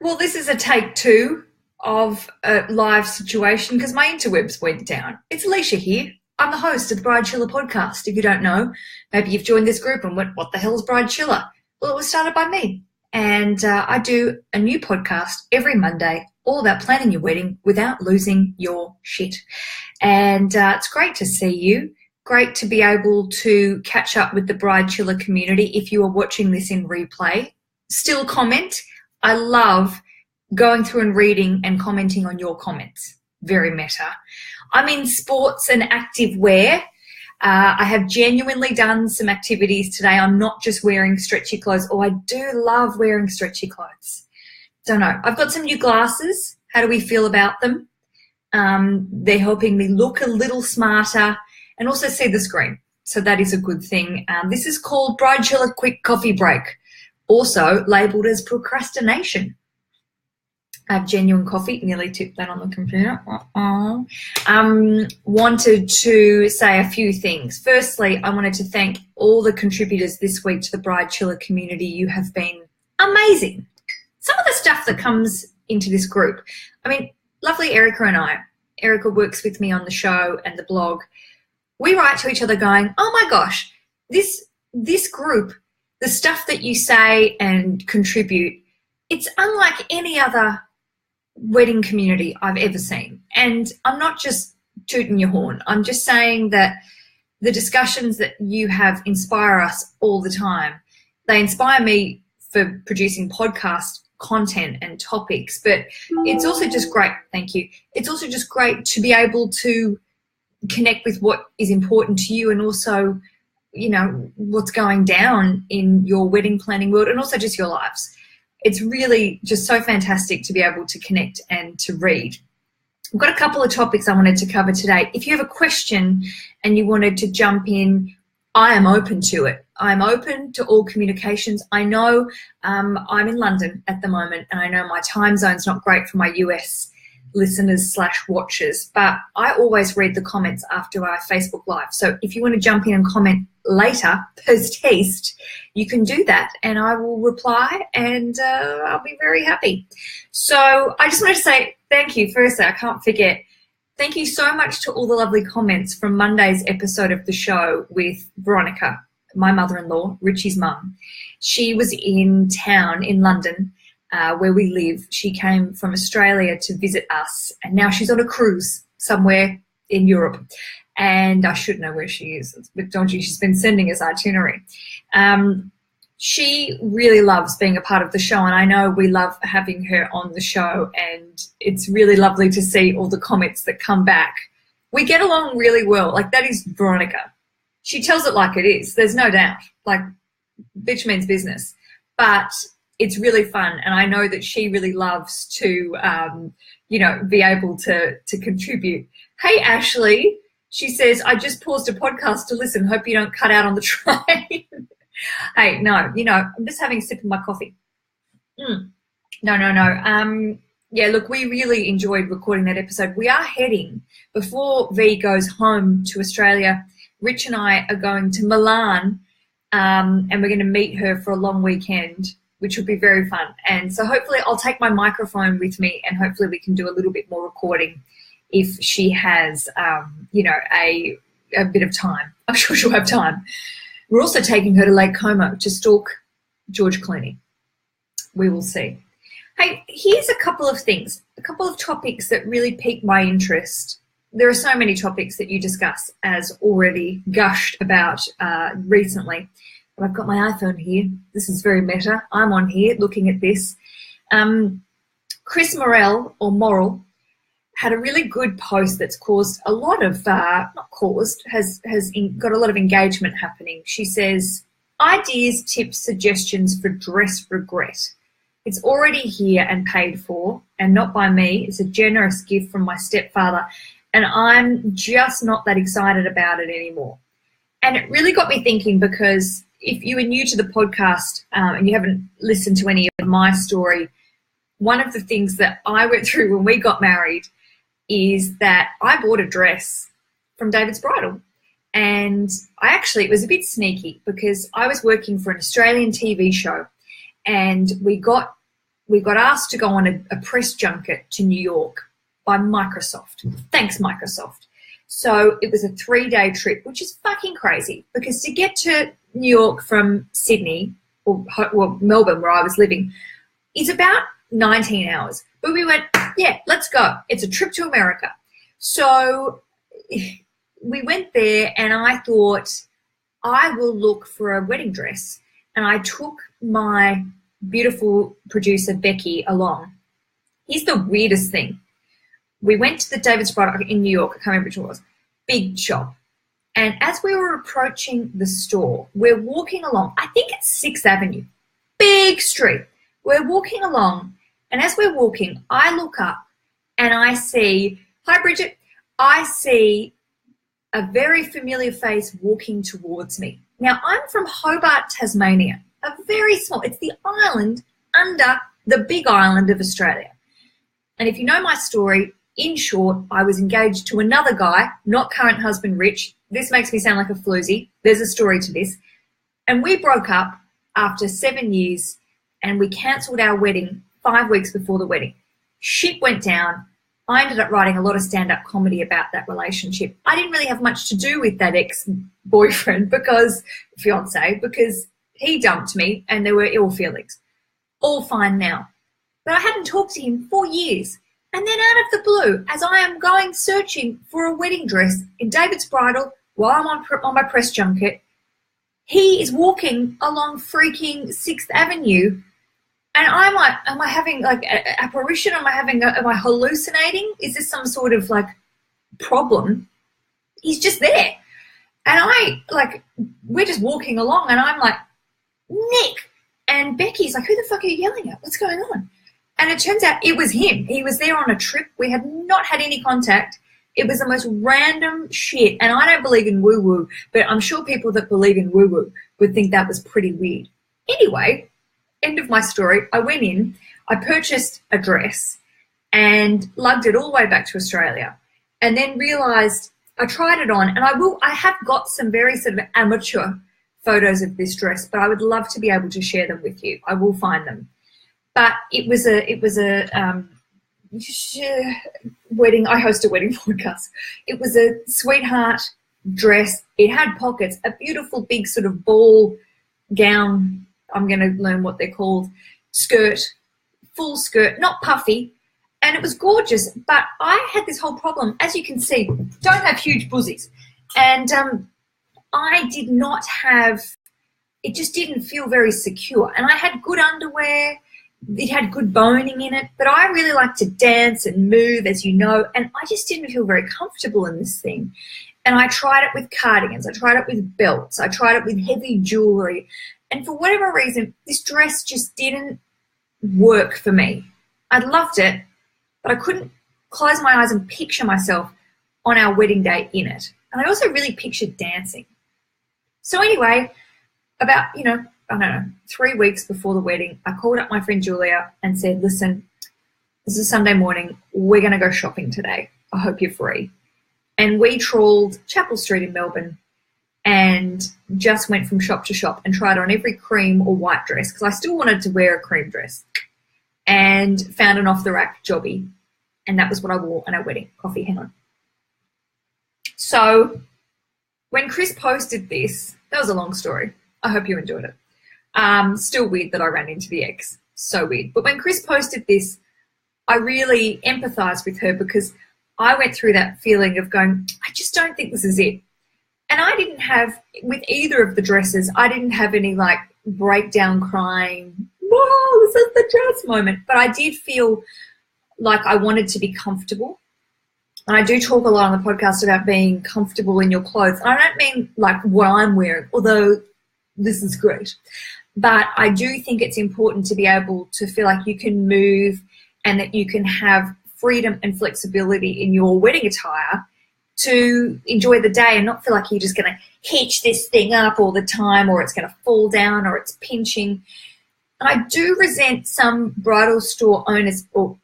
Well, this is a take 2 of a live situation because my interwebs went down. It's Aleisha here. I'm the host of the Bridechilla podcast. If you don't know, maybe you've joined this group and went, what the hell is Bridechilla? Well, it was started by me. And I do a new podcast every Monday all about planning your wedding without losing your shit. And it's great to see you. Great to be able to catch up with the Bridechilla community. If you are watching this in replay, still comment. I love going through and reading and commenting on your comments. Very meta. I'm in sports and active wear. I have genuinely done some activities today. I'm not just wearing stretchy clothes. Oh, I do love wearing stretchy clothes. Don't know. I've got some new glasses. How do we feel about them? They're helping me look a little smarter and also see the screen. So that is a good thing. This is called Bridechilla Quick Coffee Break, also labelled as procrastination. I have genuine coffee, nearly tipped that on the computer. Wanted to say a few things. Firstly, I wanted to thank all the contributors this week to the Bridechilla community. You have been amazing. Some of the stuff that comes into this group, I mean, lovely Erica and I. Erica works with me on the show and the blog. We write to each other going, oh my gosh, this group, the stuff that you say and contribute, it's unlike any other wedding community I've ever seen. And I'm not just tooting your horn. I'm just saying that the discussions that you have inspire us all the time. They inspire me for producing podcast content and topics, but it's also just great. Thank you. It's also just great to be able to connect with what is important to you and also, you know, what's going down in your wedding planning world and also just your lives. It's really just so fantastic to be able to connect and to read. I've got a couple of topics I wanted to cover today. If you have a question and you wanted to jump in, I am open to it. I'm open to all communications. I know I'm in London at the moment and I know my time zone's not great for my US listeners/watchers, but I always read the comments after our Facebook Live. So if you want to jump in and comment later, post haste, you can do that and I will reply and I'll be very happy. So I just wanted to say thank you. Firstly, I can't forget, thank you so much to all the lovely comments from Monday's episode of the show with Veronica, my mother-in-law, Richie's mum. She was in town in London where we live. She came from Australia to visit us and now she's on a cruise somewhere in Europe. And I should know where she is. It's a bit dodgy. She's been sending us itinerary. She really loves being a part of the show, and I know we love having her on the show, and it's really lovely to see all the comments that come back. We get along really well. Like, that is Veronica. She tells it like it is. There's no doubt. Like, bitch means business. But it's really fun, and I know that she really loves to, be able to contribute. Hey, Ashley. She says, I just paused a podcast to listen. Hope you don't cut out on the train. Hey, no, I'm just having a sip of my coffee. No. Yeah, look, we really enjoyed recording that episode. We are heading, before V goes home to Australia, Rich and I are going to Milan and we're going to meet her for a long weekend, which will be very fun. And so hopefully I'll take my microphone with me and hopefully we can do a little bit more recording if she has, a bit of time. I'm sure she'll have time. We're also taking her to Lake Como to stalk George Clooney. We will see. Hey, here's a couple of things, a couple of topics that really piqued my interest. There are so many topics that you discuss as already gushed about recently. But I've got my iPhone here. This is very meta. I'm on here looking at this. Chris Morrell, had a really good post that's caused a lot of, got a lot of engagement happening. She says, ideas, tips, suggestions for dress regret. It's already here and paid for and not by me. It's a generous gift from my stepfather and I'm just not that excited about it anymore. And it really got me thinking because if you are new to the podcast and you haven't listened to any of my story, one of the things that I went through when we got married is that I bought a dress from David's Bridal. And it was a bit sneaky because I was working for an Australian TV show and we got we got asked to go on a press junket to New York by Microsoft. Thanks, Microsoft. So it was a 3-day trip, which is fucking crazy, because to get to New York from Sydney, or Melbourne, where I was living, is about 19 hours. But we went, yeah, let's go. It's a trip to America. So we went there, and I thought, I will look for a wedding dress. And I took my beautiful producer, Becky, along. Here's the weirdest thing. We went to the David's Bridal in New York. I can't remember which one it was. Big shop. And as we were approaching the store, we're walking along. I think it's 6th Avenue. Big street. We're walking along. And as we're walking, I look up and I see, hi, Bridget. I see a very familiar face walking towards me. Now, I'm from Hobart, Tasmania. A very small, it's the island under the big island of Australia. And if you know my story, in short, I was engaged to another guy, not current husband Rich. This makes me sound like a floozy. There's a story to this. And we broke up after 7 years, and we cancelled our wedding 5 weeks before the wedding. Shit went down. I ended up writing a lot of stand-up comedy about that relationship. I didn't really have much to do with that ex-boyfriend because he dumped me and there were ill feelings. All fine now. But I hadn't talked to him for years. And then out of the blue, as I am going searching for a wedding dress in David's Bridal while I'm on my press junket, he is walking along freaking 6th Avenue. And I'm like, am I having like an apparition? Am I hallucinating? Is this some sort of like problem? He's just there. And we're just walking along and I'm like, Nick. And Becky's like, who the fuck are you yelling at? What's going on? And it turns out it was him. He was there on a trip. We had not had any contact. It was the most random shit. And I don't believe in woo-woo, but I'm sure people that believe in woo-woo would think that was pretty weird. Anyway, end of my story. I went in, I purchased a dress and lugged it all the way back to Australia, and then realised I tried it on, and I have got some very sort of amateur photos of this dress, but I would love to be able to share them with you. I will find them. But it was a wedding. I host a wedding podcast. It was a sweetheart dress. It had pockets, a beautiful big sort of ball gown. I'm going to learn what they're called. Skirt, full skirt, not puffy. And it was gorgeous. But I had this whole problem. As you can see, don't have huge bosoms. And I did not have, it just didn't feel very secure. And I had good underwear. It had good boning in it, but I really like to dance and move, as you know, and I just didn't feel very comfortable in this thing. And I tried it with cardigans, I tried it with belts, I tried it with heavy jewelry, and for whatever reason, this dress just didn't work for me. I loved it, but I couldn't close my eyes and picture myself on our wedding day in it. And I also really pictured dancing. So anyway, about, I don't know, 3 weeks before the wedding, I called up my friend Julia and said, listen, this is Sunday morning. We're going to go shopping today. I hope you're free. And we trawled Chapel Street in Melbourne and just went from shop to shop and tried on every cream or white dress because I still wanted to wear a cream dress, and found an off-the-rack jobby. And that was what I wore on our wedding. Coffee, hang on. So when Chris posted this, that was a long story. I hope you enjoyed it. Still weird that I ran into the ex. So weird. But when Chris posted this, I really empathized with her because I went through that feeling of going, I just don't think this is it. And I didn't have, with either of the dresses, I didn't have any like breakdown crying, whoa, this is the dress moment. But I did feel like I wanted to be comfortable. And I do talk a lot on the podcast about being comfortable in your clothes. And I don't mean like what I'm wearing, although this is great. But I do think it's important to be able to feel like you can move and that you can have freedom and flexibility in your wedding attire to enjoy the day and not feel like you're just going to hitch this thing up all the time, or it's going to fall down, or it's pinching. And I do resent some bridal store owners, or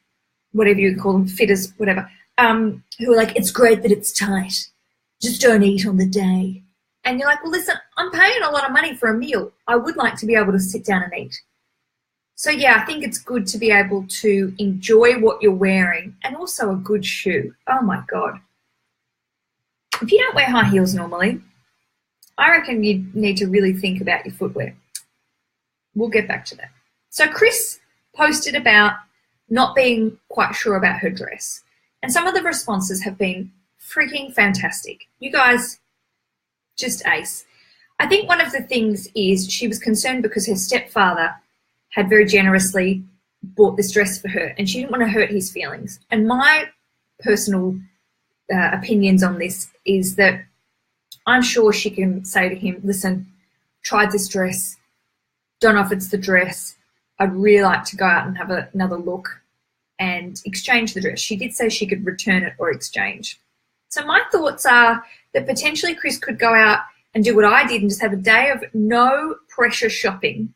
whatever you call them, fitters, whatever, who are like, it's great that it's tight. Just don't eat on the day. And you're like, well, listen, I'm paying a lot of money for a meal. I would like to be able to sit down and eat. So yeah, I think it's good to be able to enjoy what you're wearing, and also a good shoe. Oh my God. If you don't wear high heels normally, I reckon you need to really think about your footwear. We'll get back to that. So Chris posted about not being quite sure about her dress, and some of the responses have been freaking fantastic. You guys, just ace. I think one of the things is she was concerned because her stepfather had very generously bought this dress for her, and she didn't want to hurt his feelings. And my personal opinions on this is that I'm sure she can say to him, listen, tried this dress, don't know if it's the dress, I'd really like to go out and have another look and exchange the dress. She did say she could return it or exchange. So my thoughts are that potentially Chris could go out and do what I did and just have a day of no pressure shopping,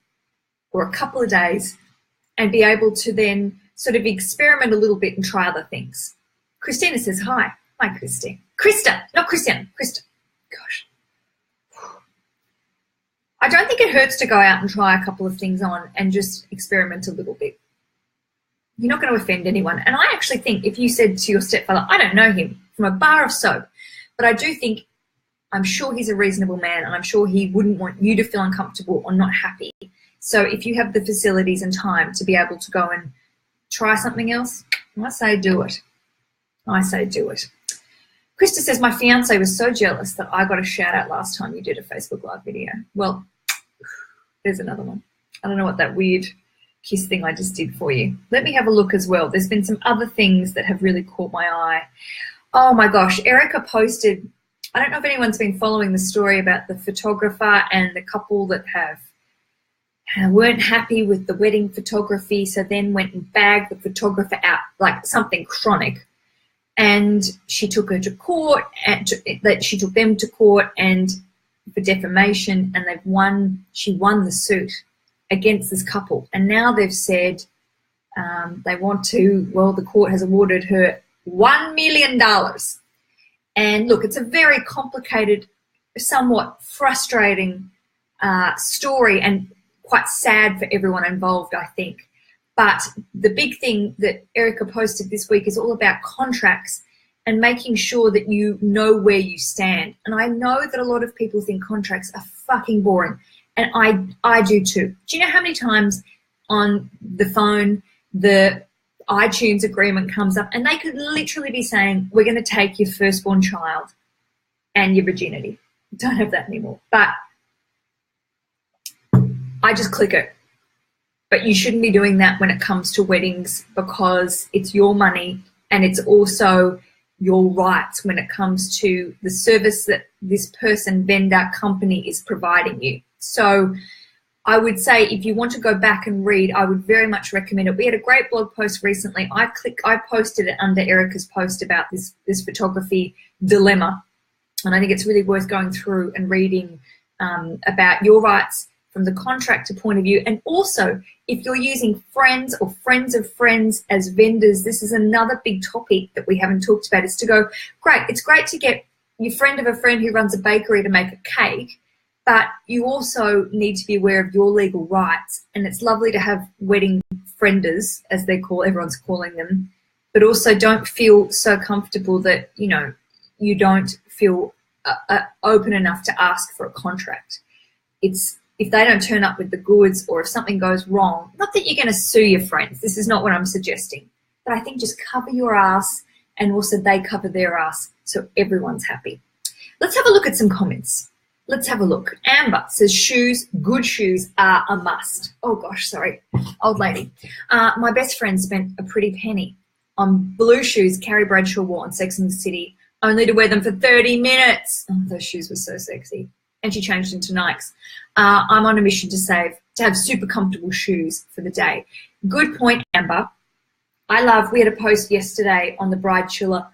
or a couple of days, and be able to then sort of experiment a little bit and try other things. Christina says hi. Hi, Christine. Krista, not Christiana, Krista. Gosh. I don't think it hurts to go out and try a couple of things on and just experiment a little bit. You're not going to offend anyone. And I actually think if you said to your stepfather, I don't know him from a bar of soap, but I do think, I'm sure he's a reasonable man, and I'm sure he wouldn't want you to feel uncomfortable or not happy. So if you have the facilities and time to be able to go and try something else, I say do it. I say do it. Krista says, my fiance was so jealous that I got a shout out last time you did a Facebook Live video. Well, there's another one. I don't know what that weird kiss thing I just did for you. Let me have a look as well. There's been some other things that have really caught my eye. Oh my gosh, Erica posted, I don't know if anyone's been following the story about the photographer and the couple that weren't happy with the wedding photography, so then went and bagged the photographer out like something chronic. And she took her to court, and she took them to court and for defamation, and she won the suit against this couple. And now they've said they want to, well, the court has awarded her $1 million. And look, it's a very complicated, somewhat frustrating story, and quite sad for everyone involved, I think. But the big thing that Erica posted this week is all about contracts and making sure that you know where you stand. And I know that a lot of people think contracts are fucking boring, and I do too. Do you know how many times on the phone the iTunes agreement comes up and they could literally be saying, we're going to take your firstborn child and your virginity. Don't have that anymore. But I just click it. But you shouldn't be doing that when it comes to weddings, because it's your money and it's also your rights when it comes to the service that this person, vendor, company is providing you. So I would say if you want to go back and read, I would very much recommend it. We had a great blog post recently. I posted it under Erica's post about this photography dilemma. And I think it's really worth going through and reading about your rights from the contractor point of view. And also, if you're using friends or friends of friends as vendors, this is another big topic that we haven't talked about, is to go, great, it's great to get your friend of a friend who runs a bakery to make a cake, but you also need to be aware of your legal rights. And it's lovely to have wedding frienders, as everyone's calling them, but also don't feel so comfortable that, you don't feel open enough to ask for a contract. If they don't turn up with the goods, or if something goes wrong, not that you're going to sue your friends, this is not what I'm suggesting, but I think just cover your ass, and also they cover their ass, so everyone's happy. Let's have a look at some comments. Let's have a look. Amber says, shoes, good shoes are a must. Oh gosh, sorry, old lady. My best friend spent a pretty penny on blue shoes Carrie Bradshaw wore on Sex and the City, only to wear them for 30 minutes. Oh, those shoes were so sexy. And she changed into Nikes. I'm on a mission to have super comfortable shoes for the day. Good point, Amber. We had a post yesterday on the Bridechilla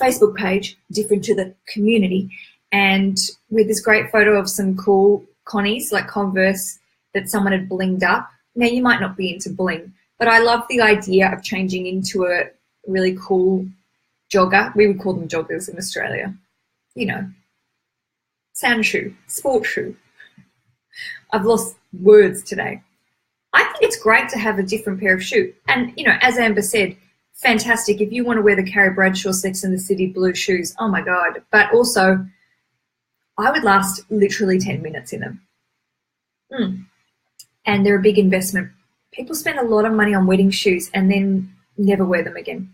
Facebook page, different to the community, and with this great photo of some cool Connies, like Converse, that someone had blinged up. Now, you might not be into bling, but I love the idea of changing into a really cool jogger. We would call them joggers in Australia. Sand shoe, sport shoe. I've lost words today. I think it's great to have a different pair of shoes. And, you know, as Amber said, fantastic. If you want to wear the Carrie Bradshaw Sex and the City blue shoes, oh my God. But also, I would last literally 10 minutes in them. And they're a big investment. People spend a lot of money on wedding shoes and then never wear them again.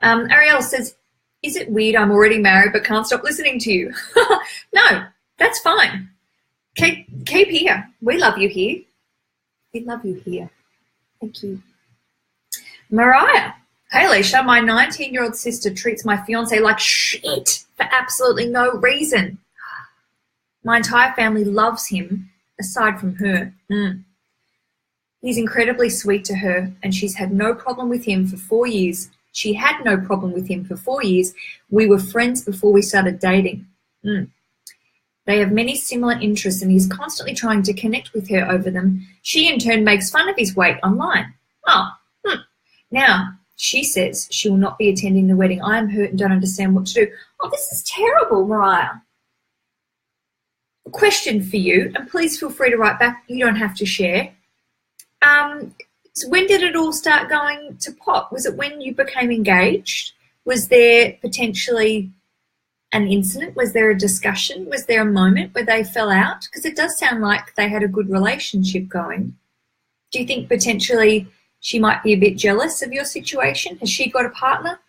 Ariel says, is it weird I'm already married but can't stop listening to you? No, that's fine. Keep here. We love you here. We love you here. Thank you. Mariah. Hey, Aleisha, my 19-year-old sister treats my fiance like shit for absolutely no reason. My entire family loves him, aside from her. He's incredibly sweet to her, and she's had no problem with him for 4 years. She had no problem with him for 4 years. We were friends before we started dating. They have many similar interests, and he's constantly trying to connect with her over them. She, in turn, makes fun of his weight online. Now, she says she will not be attending the wedding. I am hurt and don't understand what to do. Oh, this is terrible, Mariah. A question for you, and please feel free to write back. You don't have to share. So when did it all start going to pot? Was it when you became engaged? Was there potentially an incident? Was there a discussion? Was there a moment where they fell out? Because it does sound like they had a good relationship going. Do you think potentially she might be a bit jealous of your situation? Has she got a partner?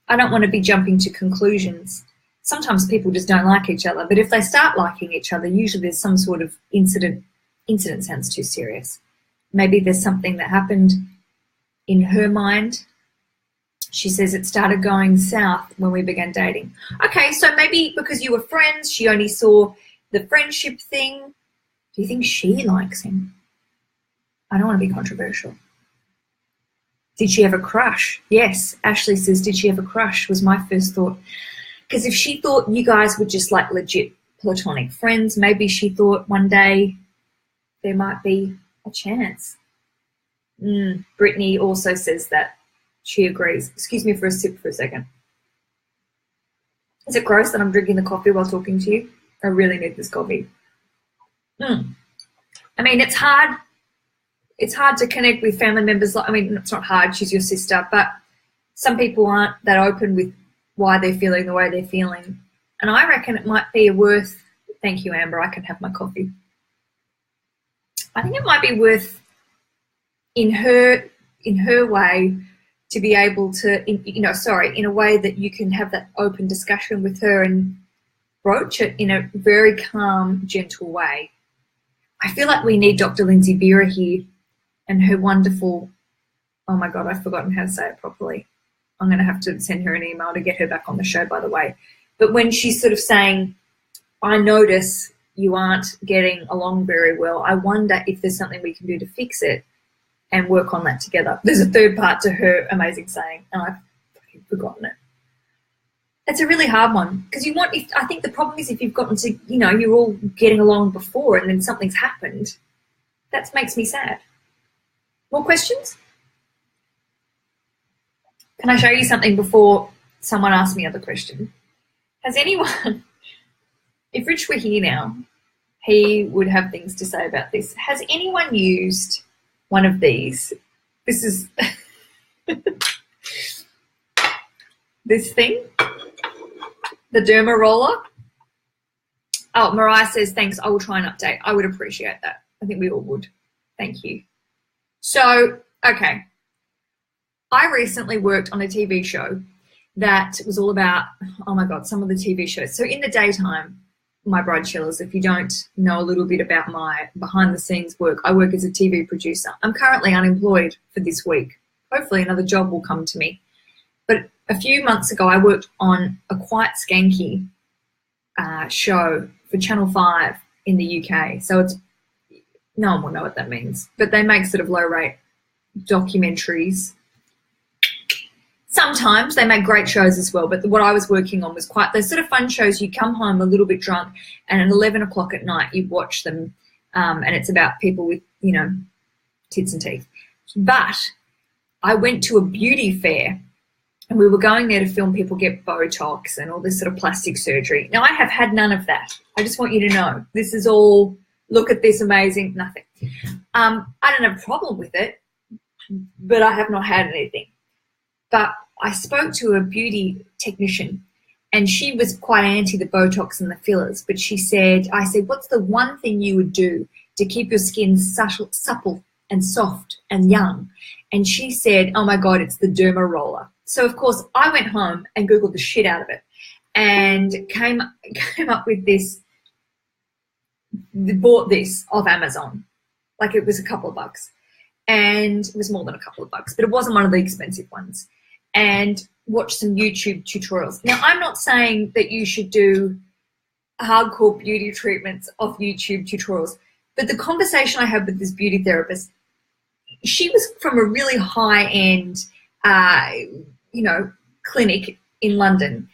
I don't want to be jumping to conclusions. Sometimes people just don't like each other, but if they start liking each other, usually there's some sort of incident. Incident sounds too serious. Maybe there's something that happened in her mind. She says it started going south when we began dating. Okay, so maybe because you were friends, she only saw the friendship thing. Do you think she likes him? I don't want to be controversial. Did she have a crush? Yes, Ashley says, did she have a crush, was my first thought. Because if she thought you guys were just like legit platonic friends, maybe she thought one day there might be a chance. Brittany also says that she agrees. Excuse me for a sip for a second. Is it gross that I'm drinking the coffee while talking to you? I really need this coffee. I mean, it's hard. It's hard to connect with family members. I mean, it's not hard. She's your sister, but some people aren't that open with why they're feeling the way they're feeling. And I reckon it might be worth. Thank you, Amber. I can have my coffee. I think it might be worth in her way to be able to, in a way that you can have that open discussion with her and broach it in a very calm, gentle way. I feel like we need Dr. Lindsay Vera here and her wonderful, oh my God, I've forgotten how to say it properly. I'm going to have to send her an email to get her back on the show, by the way. But when she's sort of saying, I notice you aren't getting along very well. I wonder if there's something we can do to fix it and work on that together. There's a third part to her amazing saying, and I've fucking forgotten it. It's a really hard one because I think the problem is if you've gotten to, you're all getting along before and then something's happened, that makes me sad. More questions? Can I show you something before someone asks me another question? Has anyone... If Rich were here now, he would have things to say about this. Has anyone used one of these? This is this thing, the Derma Roller. Oh, Mariah says, thanks, I will try and update. I would appreciate that. I think we all would. Thank you. So, okay. I recently worked on a TV show that was all about, oh my God, some of the TV shows. So in the daytime, my Bridechillas, if you don't know a little bit about my behind-the-scenes work, I work as a TV producer. I'm currently unemployed for this week. Hopefully another job will come to me. But a few months ago, I worked on a quite skanky show for Channel 5 in the UK. So no one will know what that means. But they make sort of low-rate documentaries. Sometimes they make great shows as well, but what I was working on was quite those sort of fun shows. You come home a little bit drunk, and at 11 o'clock at night you watch them, and it's about people with, tits and teeth. But I went to a beauty fair, and we were going there to film people get Botox and all this sort of plastic surgery. Now, I have had none of that. I just want you to know this is all, look at this amazing, nothing. I don't have a problem with it, but I have not had anything. But I spoke to a beauty technician, and she was quite anti the Botox and the fillers. But I said, what's the one thing you would do to keep your skin supple and soft and young? And she said, oh my God, it's the Derma Roller. So of course I went home and Googled the shit out of it and came up with this, bought this off Amazon. Like it was a couple of bucks, and it was more than a couple of bucks, but it wasn't one of the expensive ones. And watched some YouTube tutorials. Now, I'm not saying that you should do hardcore beauty treatments off YouTube tutorials, but the conversation I had with this beauty therapist, she was from a really high-end, clinic in London.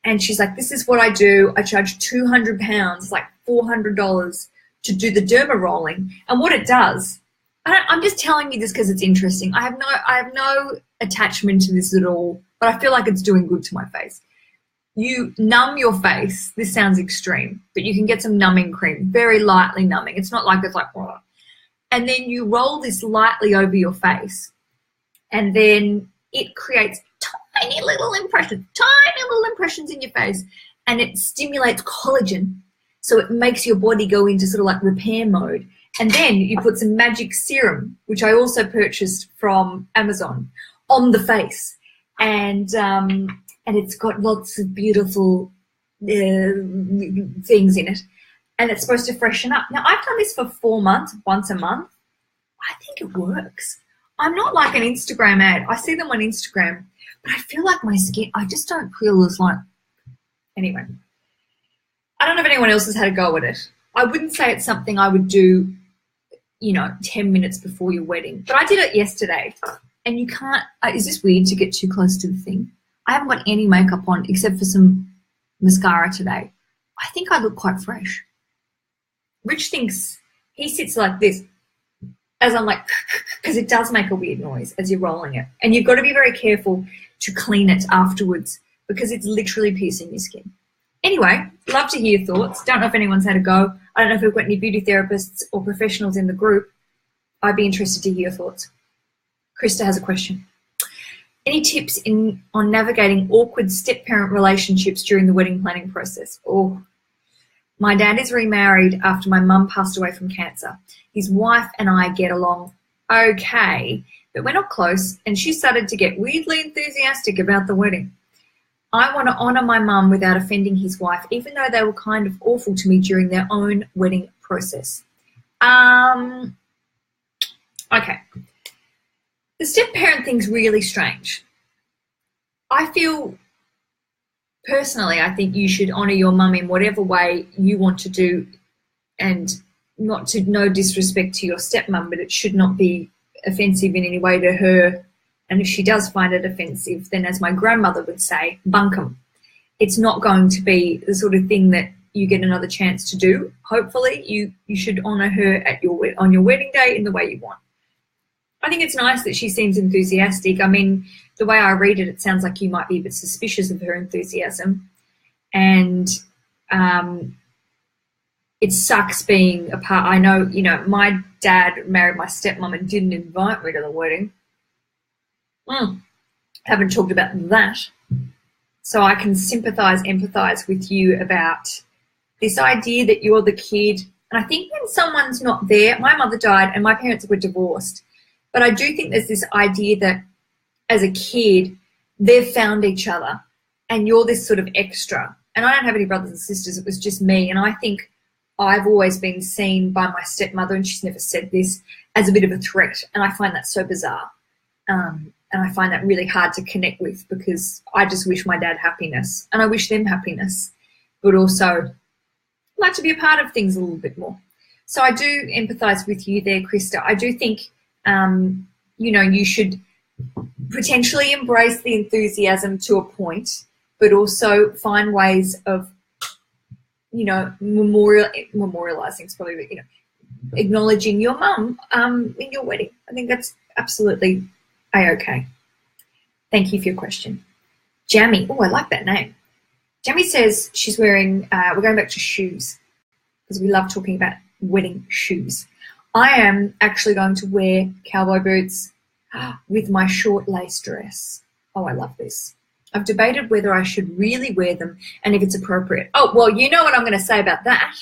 And she's like, this is what I do. I charge £200, like $400 to do the derma rolling. And what it does, I'm just telling you this because it's interesting. I have no attachment to this at all, but I feel like it's doing good to my face. You numb your face. This sounds extreme, but you can get some numbing cream, very lightly numbing. It's not like it's like, oh. And then you roll this lightly over your face, and then it creates tiny little impressions in your face, and it stimulates collagen. So it makes your body go into sort of like repair mode. And then you put some magic serum, which I also purchased from Amazon, on the face. And it's got lots of beautiful things in it. And it's supposed to freshen up. Now, I've done this for 4 months, once a month. I think it works. I'm not like an Instagram ad. I see them on Instagram, but I feel like my skin, I just don't feel as like, anyway. I don't know if anyone else has had a go at it. I wouldn't say it's something I would do, 10 minutes before your wedding. But I did it yesterday, and you can't, is this weird to get too close to the thing? I haven't got any makeup on except for some mascara today. I think I look quite fresh. Rich thinks, he sits like this as I'm like, because it does make a weird noise as you're rolling it. And you've got to be very careful to clean it afterwards because it's literally piercing your skin. Anyway, love to hear your thoughts. Don't know if anyone's had a go. I don't know if we've got any beauty therapists or professionals in the group. I'd be interested to hear your thoughts. Krista has a question. Any tips on navigating awkward step-parent relationships during the wedding planning process? Oh, my dad is remarried after my mum passed away from cancer. His wife and I get along okay, but we're not close, and she started to get weirdly enthusiastic about the wedding. I want to honour my mum without offending his wife, even though they were kind of awful to me during their own wedding process. Okay. The step-parent thing's really strange. I feel, personally, I think you should honour your mum in whatever way you want to do, and no disrespect to your stepmum, but it should not be offensive in any way to her. And if she does find it offensive, then as my grandmother would say, bunkum. It's not going to be the sort of thing that you get another chance to do. Hopefully you should honour her on your wedding day in the way you want. I think it's nice that she seems enthusiastic. I mean, the way I read it, it sounds like you might be a bit suspicious of her enthusiasm. And it sucks being a part. I know, my dad married my stepmom and didn't invite me to the wedding. Haven't talked about that. So I can empathise with you about this idea that you're the kid. And I think when someone's not there, my mother died and my parents were divorced. But I do think there's this idea that as a kid, they've found each other and you're this sort of extra. And I don't have any brothers and sisters. It was just me. And I think I've always been seen by my stepmother, and she's never said this, as a bit of a threat. And I find that so bizarre. And I find that really hard to connect with because I just wish my dad happiness and I wish them happiness, but also like to be a part of things a little bit more. So I do empathise with you there, Krista. I do think, you should potentially embrace the enthusiasm to a point, but also find ways of, memorialising is probably, acknowledging your mum in your wedding. I think that's absolutely A-okay. Thank you for your question. Jamie, oh, I like that name. Jamie says she's wearing, we're going back to shoes because we love talking about wedding shoes. I am actually going to wear cowboy boots with my short lace dress. Oh, I love this. I've debated whether I should really wear them and if it's appropriate. Oh, well, you know what I'm going to say about that.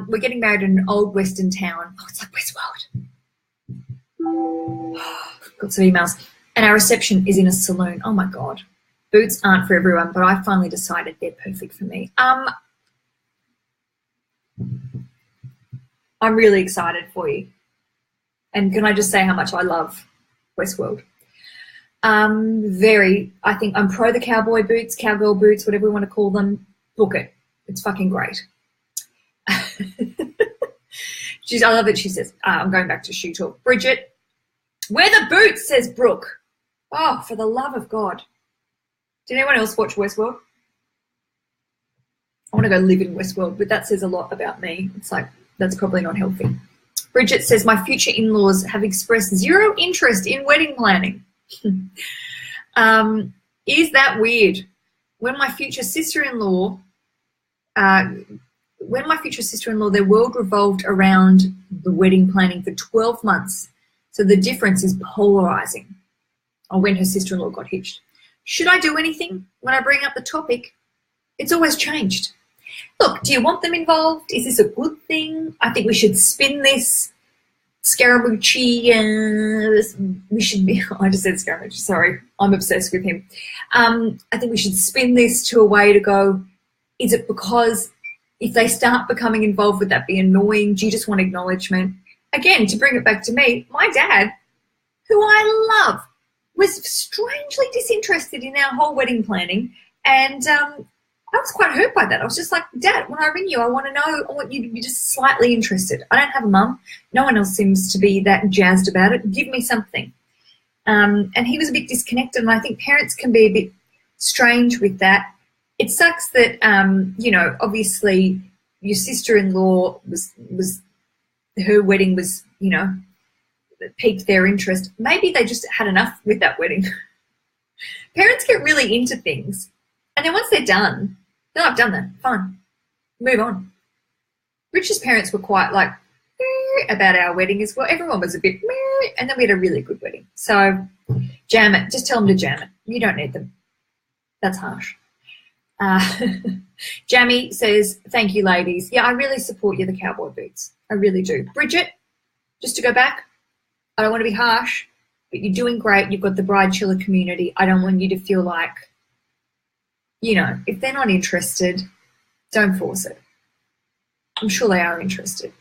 We're getting married in an old Western town. Oh, it's like Westworld. Got some emails. And our reception is in a saloon. Oh, my God. Boots aren't for everyone, but I finally decided they're perfect for me. I'm really excited for you. And can I just say how much I love Westworld? I think I'm pro the cowboy boots, cowgirl boots, whatever we want to call them. Book it. It's fucking great. I love that she says, I'm going back to shoe talk. Bridget, wear the boots, says Brooke. Oh, for the love of God. Did anyone else watch Westworld? I want to go live in Westworld, but that says a lot about me. It's like, that's probably not healthy. Bridget says, my future in-laws have expressed zero interest in wedding planning. Is that weird? When my future sister-in-law, their world revolved around the wedding planning for 12 months. So the difference is polarizing. Or when her sister-in-law got hitched. Should I do anything when I bring up the topic? It's always changed. Look, do you want them involved? Is this a good thing? I think we should spin this. Scaramucci, we should be, I just said Scaramucci, sorry, I'm obsessed with him. I think we should spin this to a way to go, is it because if they start becoming involved, would that be annoying? Do you just want acknowledgement? Again, to bring it back to me, my dad, who I love, was strangely disinterested in our whole wedding planning, and I was quite hurt by that. I was just like, Dad, when I ring you, I want you to be just slightly interested. I don't have a mum. No one else seems to be that jazzed about it. Give me something. And he was a bit disconnected, and I think parents can be a bit strange with that. It sucks that, obviously your sister-in-law her wedding was, piqued their interest. Maybe they just had enough with that wedding. Parents get really into things, and then once they're done, no, I've done that. Fine. Move on. Rich's parents were quite like about our wedding as well. Everyone was a bit and then we had a really good wedding. So jam it. Just tell them to jam it. You don't need them. That's harsh. Jamie says, thank you, ladies. Yeah, I really support you, the cowboy boots. I really do. Bridget, just to go back, I don't want to be harsh, but you're doing great. You've got the Bridechilla community. I don't want you to feel like, if they're not interested, don't force it. I'm sure they are interested.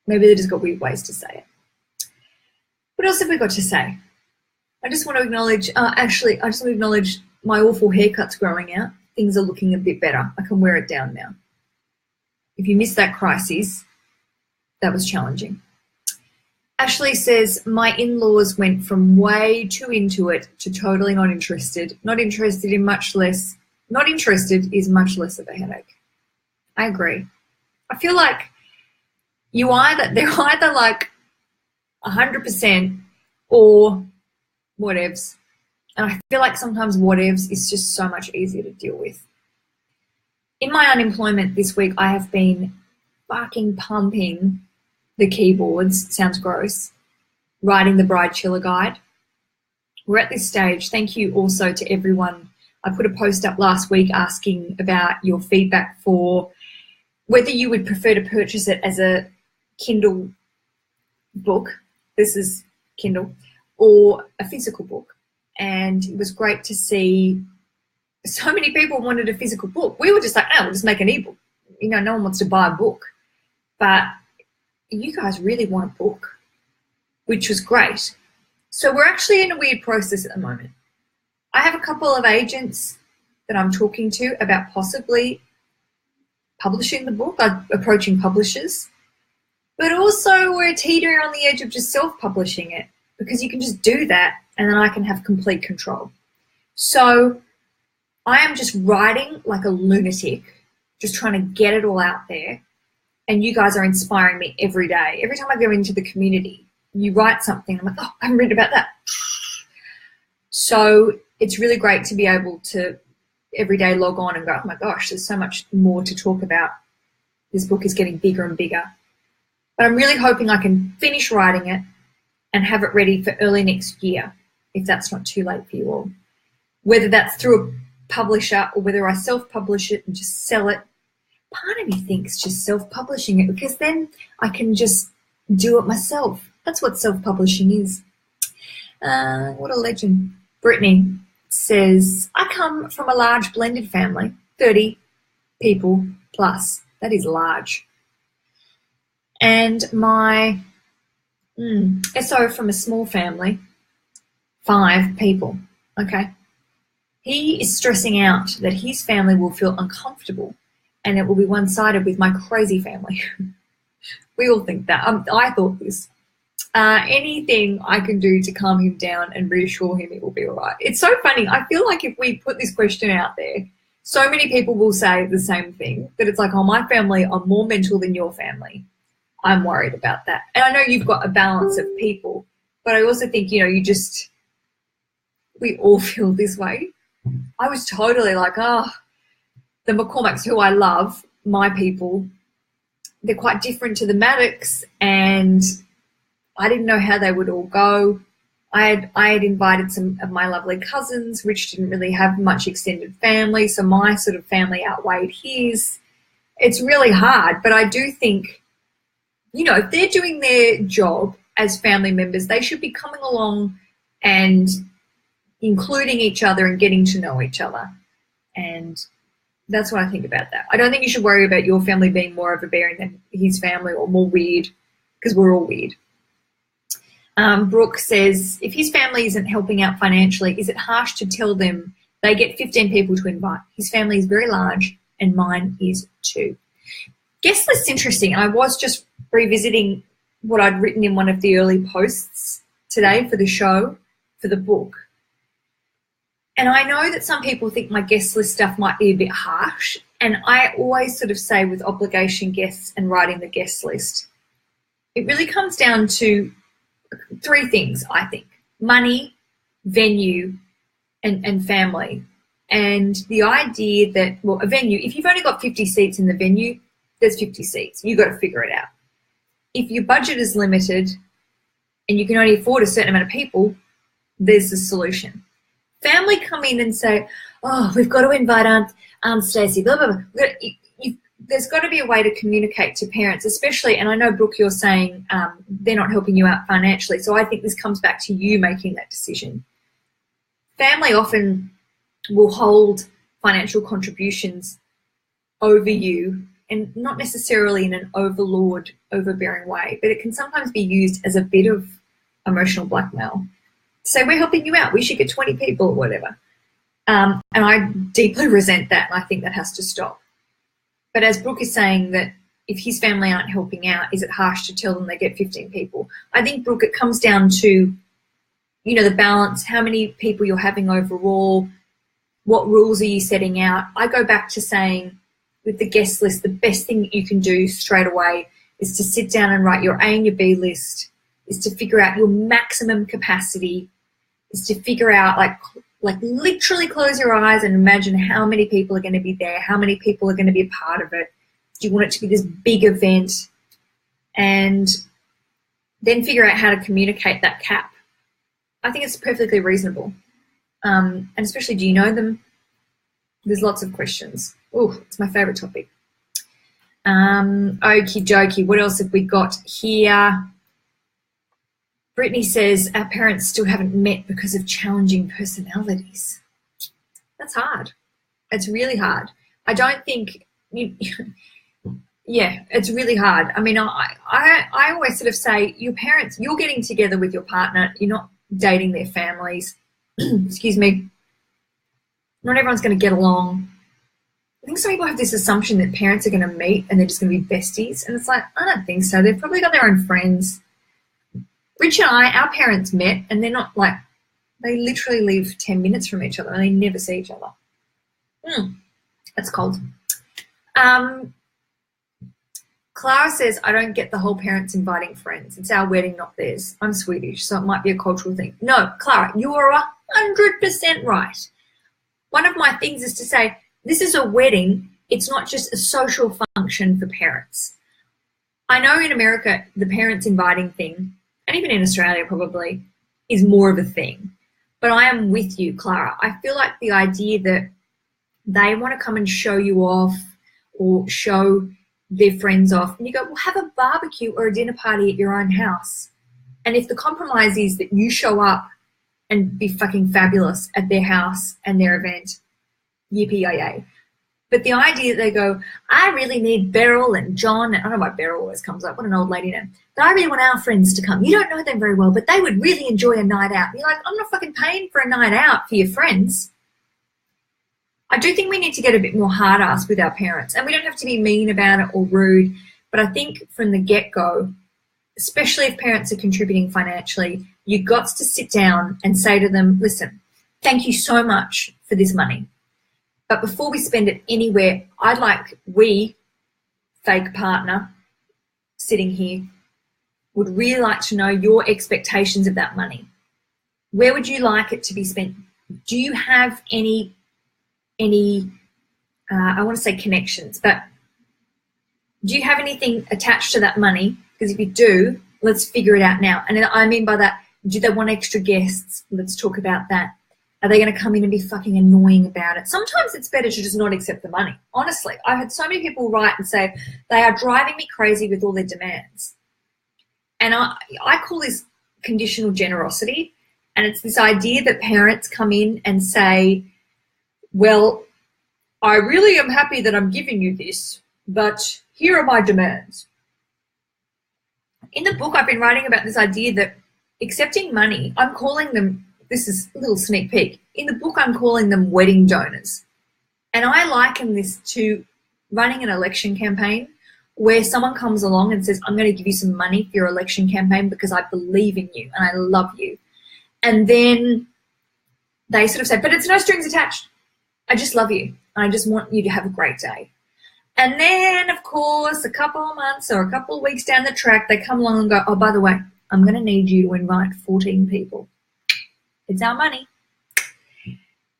Maybe they just got weird ways to say it. What else have we got to say? I just want to acknowledge, my awful haircut's growing out. Things are looking a bit better. I can wear it down now. If you missed that crisis, that was challenging. Ashley says, my in-laws went from way too into it to totally not interested. Not interested is much less of a headache. I agree. I feel like they're either like 100% or whatevs. And I feel like sometimes whatevs is just so much easier to deal with. In my unemployment this week, I have been fucking pumping the keyboards, sounds gross, writing the Bridechilla guide. We're at this stage. Thank you also to everyone. I put a post up last week asking about your feedback for whether you would prefer to purchase it as a Kindle book, this is Kindle, or a physical book. And it was great to see so many people wanted a physical book. We were just like, we'll just make an ebook. No one wants to buy a book. But you guys really want a book, which was great. So we're actually in a weird process at the moment. I have a couple of agents that I'm talking to about possibly publishing the book, approaching publishers, but also we're teetering on the edge of just self-publishing it because you can just do that and then I can have complete control. So I am just writing like a lunatic, just trying to get it all out there. And you guys are inspiring me every day. Every time I go into the community, you write something, I'm like, I haven't read about that. So it's really great to be able to every day log on and go, oh my gosh, there's so much more to talk about. This book is getting bigger and bigger. But I'm really hoping I can finish writing it and have it ready for early next year, if that's not too late for you all. Whether that's through a publisher or whether I self-publish it and just sell it. Part of me thinks just self-publishing it, because then I can just do it myself. That's what self-publishing is. What a legend. Brittany says, I come from a large blended family, 30 people plus. That is large. And my SO from a small family, 5 people, okay? He is stressing out that his family will feel uncomfortable and it will be one-sided with my crazy family. We all think that. I thought this. Anything I can do to calm him down and reassure him it will be all right. It's so funny. I feel like if we put this question out there, so many people will say the same thing, that it's like, oh, my family are more mental than your family. I'm worried about that. And I know you've got a balance of people, but I also think, we all feel this way. I was totally like, the McCormacks, who I love, my people, they're quite different to the Maddocks, and I didn't know how they would all go. I had invited some of my lovely cousins. Rich didn't really have much extended family, so my sort of family outweighed his. It's really hard, but I do think, if they're doing their job as family members, they should be coming along and including each other and getting to know each other. And that's what I think about that. I don't think you should worry about your family being more overbearing than his family or more weird, because we're all weird. Brooke says, if his family isn't helping out financially, is it harsh to tell them they get 15 people to invite? His family is very large and mine is 2. Guest list's interesting. I was just revisiting what I'd written in one of the early posts today for the show, for the book. And I know that some people think my guest list stuff might be a bit harsh. And I always sort of say with obligation guests and writing the guest list, it really comes down to 3 things, I think: money, venue, and family. And the idea that, a venue, if you've only got 50 seats in the venue, there's 50 seats. You've got to figure it out. If your budget is limited and you can only afford a certain amount of people, there's the solution. Family come in and say, oh, we've got to invite Aunt Stacey, blah, blah, blah. There's got to be a way to communicate to parents, especially, and I know, Brooke, you're saying they're not helping you out financially, so I think this comes back to you making that decision. Family often will hold financial contributions over you, and not necessarily in an overlord, overbearing way, but it can sometimes be used as a bit of emotional blackmail. Say, we're helping you out, we should get 20 people or whatever. And I deeply resent that, and I think that has to stop. But as Brooke is saying, that if his family aren't helping out, is it harsh to tell them they get 15 people? I think, Brooke, it comes down to, the balance, how many people you're having overall, what rules are you setting out. I go back to saying, with the guest list, the best thing that you can do straight away is to sit down and write your A and your B list, is to figure out your maximum capacity, is to figure out, like literally close your eyes and imagine how many people are going to be there, how many people are going to be a part of it. Do you want it to be this big event? And then figure out how to communicate that cap. I think it's perfectly reasonable. And especially, do you know them? There's lots of questions. Oh, it's my favourite topic. Okie dokie. What else have we got here? Brittany says, our parents still haven't met because of challenging personalities. That's hard. It's really hard. I don't think, it's really hard. I mean, I always sort of say, your parents, you're getting together with your partner, you're not dating their families. Excuse me. Not everyone's going to get along. I think some people have this assumption that parents are going to meet and they're just going to be besties. And it's like, I don't think so. They've probably got their own friends. Rich and I, our parents met, and they're not like, they literally live 10 minutes from each other and they never see each other. That's cold. Clara says, I don't get the whole parents inviting friends. It's our wedding, not theirs. I'm Swedish, so it might be a cultural thing. No, Clara, you are 100% right. One of my things is to say, this is a wedding. It's not just a social function for parents. I know in America, the parents inviting thing, and even in Australia probably, is more of a thing. But I am with you, Clara. I feel like the idea that they want to come and show you off or show their friends off, and you go, well, have a barbecue or a dinner party at your own house. And if the compromise is that you show up and be fucking fabulous at their house and their event, yippee-yay. But the idea that they go, I really need Beryl and John, and I don't know why Beryl always comes up, what an old lady name, but I really want our friends to come. You don't know them very well, but they would really enjoy a night out. And you're like, I'm not fucking paying for a night out for your friends. I do think we need to get a bit more hard-ass with our parents, and we don't have to be mean about it or rude, but I think from the get-go, especially if parents are contributing financially, you've got to sit down and say to them, listen, thank you so much for this money. But before we spend it anywhere, I'd like we, fake partner, sitting here, would really like to know your expectations of that money. Where would you like it to be spent? Do you have any I want to say connections, but do you have anything attached to that money? Because if you do, let's figure it out now. And I mean by that, do they want extra guests? Let's talk about that. Are they going to come in and be fucking annoying about it? Sometimes it's better to just not accept the money. Honestly, I've had so many people write and say they are driving me crazy with all their demands. And I call this conditional generosity. And it's this idea that parents come in and say, well, I really am happy that I'm giving you this, but here are my demands. In the book, I've been writing about this idea that accepting money, I'm calling them, this is a little sneak peek, in the book I'm calling them wedding donors. And I liken this to running an election campaign where someone comes along and says, I'm going to give you some money for your election campaign because I believe in you and I love you. And then they sort of say, but it's no strings attached. I just love you. And I just want you to have a great day. And then, of course, a couple of months or a couple of weeks down the track, they come along and go, oh, by the way, I'm going to need you to invite 14 people. It's our money.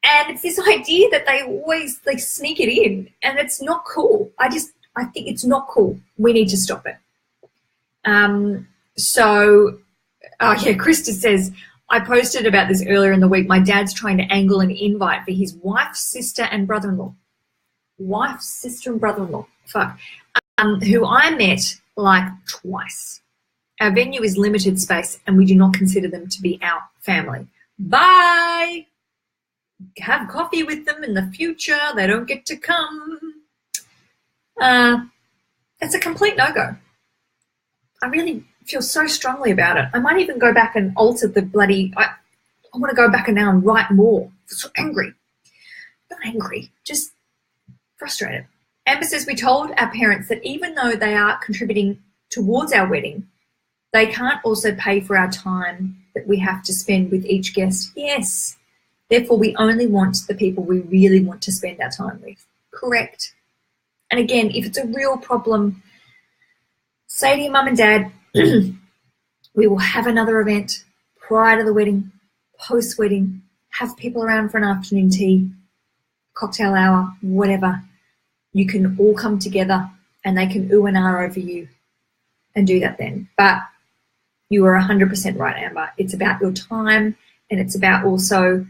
And it's this idea that they sneak it in, and it's not cool. I think it's not cool. We need to stop it. Krista says, I posted about this earlier in the week. My dad's trying to angle an invite for his wife's sister and brother-in-law. Who I met like twice. Our venue is limited space and we do not consider them to be our family. Bye! Have coffee with them in the future. They don't get to come. It's a complete no-go. I really feel so strongly about it. I might even go back and alter the bloody... I want to go back and now and write more. I'm so angry. Not angry, just frustrated. Amber says, we told our parents that even though they are contributing towards our wedding, they can't also pay for our time that we have to spend with each guest. Yes. Therefore, we only want the people we really want to spend our time with. Correct. And again, if it's a real problem, say to your mum and dad, we will have another event prior to the wedding, post-wedding, have people around for an afternoon tea, cocktail hour, whatever. You can all come together and they can ooh and ah over you and do that then. But you are 100% right, Amber. It's about your time and it's about also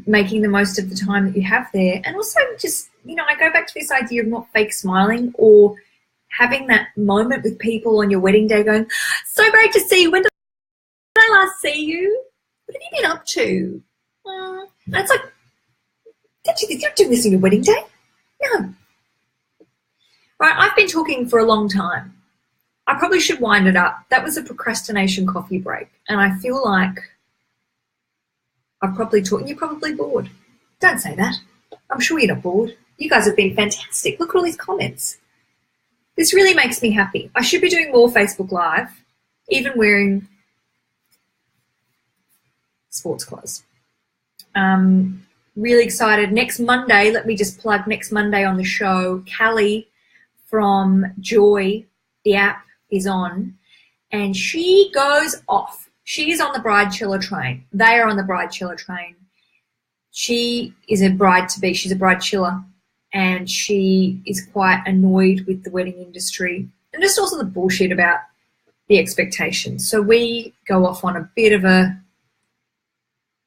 making the most of the time that you have there. And also just, I go back to this idea of not fake smiling or having that moment with people on your wedding day going, so great to see you. When did I last see you? What have you been up to? And it's like, you're not doing this on your wedding day? No. Right, I've been talking for a long time. I probably should wind it up. That was a procrastination coffee break. And I feel like I've probably talked, and you're probably bored. Don't say that. I'm sure you're not bored. You guys have been fantastic. Look at all these comments. This really makes me happy. I should be doing more Facebook Live, even wearing sports clothes. Really excited. Next Monday, let me just plug next Monday on the show, Callie from Joy, the app, is on, and she goes off. She is on the Bridechilla train. They are on the Bridechilla train. She is a bride-to-be. She's a Bridechilla, and she is quite annoyed with the wedding industry and just also the bullshit about the expectations. So we go off on a bit of a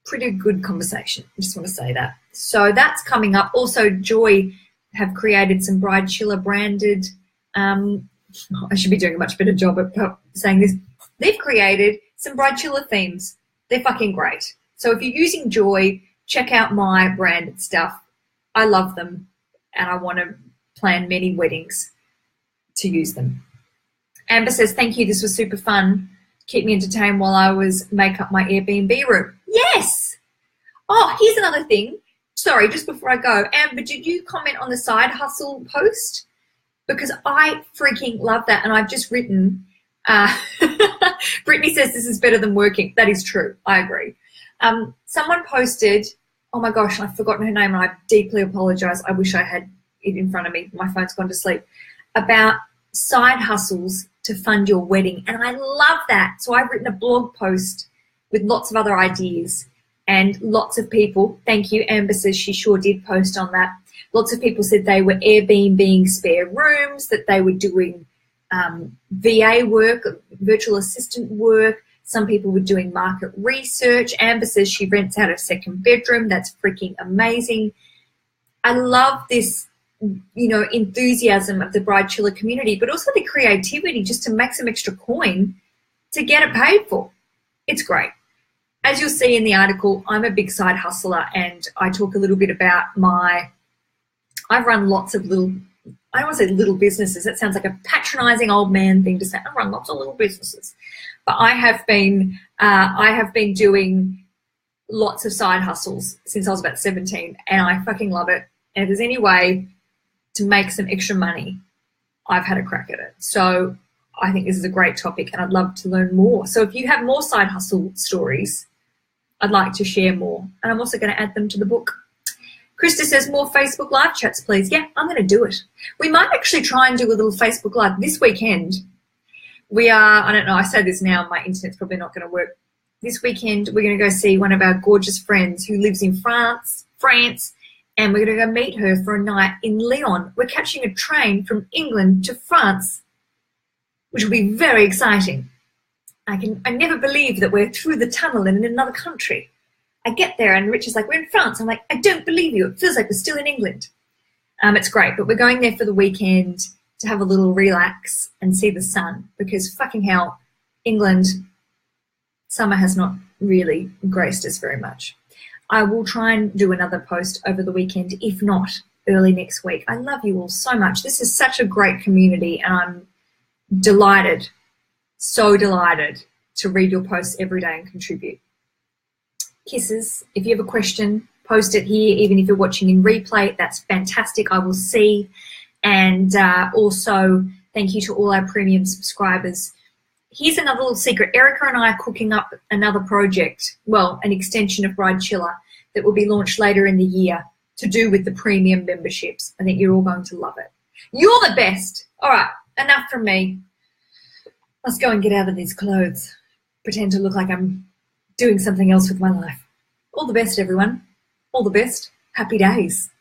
pretty good conversation. I just want to say that. So that's coming up. Also, Joy have created some Bridechilla branded, I should be doing a much better job at saying this. They've created some Bridechilla themes. They're fucking great. So if you're using Joy, check out my branded stuff. I love them, and I want to plan many weddings to use them. Amber says, thank you, this was super fun. Keep me entertained while I was make up my Airbnb room. Yes! Oh, here's another thing. Sorry, just before I go. Amber, did you comment on the side hustle post? Because I freaking love that, and I've just written, Brittany says this is better than working. That is true. I agree. Someone posted, oh my gosh, I've forgotten her name, and I deeply apologize. I wish I had it in front of me. My phone's gone to sleep. About side hustles to fund your wedding, and I love that. So I've written a blog post with lots of other ideas, and lots of people, thank you, Amber says she sure did post on that. Lots of people said they were Airbnb spare rooms, that they were doing VA work, virtual assistant work. Some people were doing market research. Amber says she rents out a second bedroom. That's freaking amazing. I love this, enthusiasm of the Bridechilla community, but also the creativity just to make some extra coin to get it paid for. It's great. As you'll see in the article, I'm a big side hustler, and I talk a little bit about I've run lots of little, I don't want to say little businesses. That sounds like a patronizing old man thing to say. I run lots of little businesses. But I have been doing lots of side hustles since I was about 17, and I fucking love it. And if there's any way to make some extra money, I've had a crack at it. So I think this is a great topic, and I'd love to learn more. So if you have more side hustle stories, I'd like to share more. And I'm also going to add them to the book. Krista says, more Facebook Live chats, please. Yeah, I'm going to do it. We might actually try and do a little Facebook Live this weekend. We are, I don't know, I say this now, my internet's probably not going to work. This weekend, we're going to go see one of our gorgeous friends who lives in France, and we're going to go meet her for a night in Lyon. We're catching a train from England to France, which will be very exciting. I never believe that we're through the tunnel and in another country. I get there and Rich is like, we're in France. I'm like, I don't believe you. It feels like we're still in England. It's great, but we're going there for the weekend to have a little relax and see the sun, because fucking hell, England, summer has not really graced us very much. I will try and do another post over the weekend, if not early next week. I love you all so much. This is such a great community, and I'm delighted, so delighted to read your posts every day and contribute. Kisses. If you have a question, post it here. Even if you're watching in replay, that's fantastic. I will see. And also, thank you to all our premium subscribers. Here's another little secret. Erica and I are cooking up another project, well, an extension of Bridechilla that will be launched later in the year to do with the premium memberships. I think you're all going to love it. You're the best. All right, enough from me. Let's go and get out of these clothes. Pretend to look like I'm doing something else with my life. All the best, everyone. All the best. Happy days.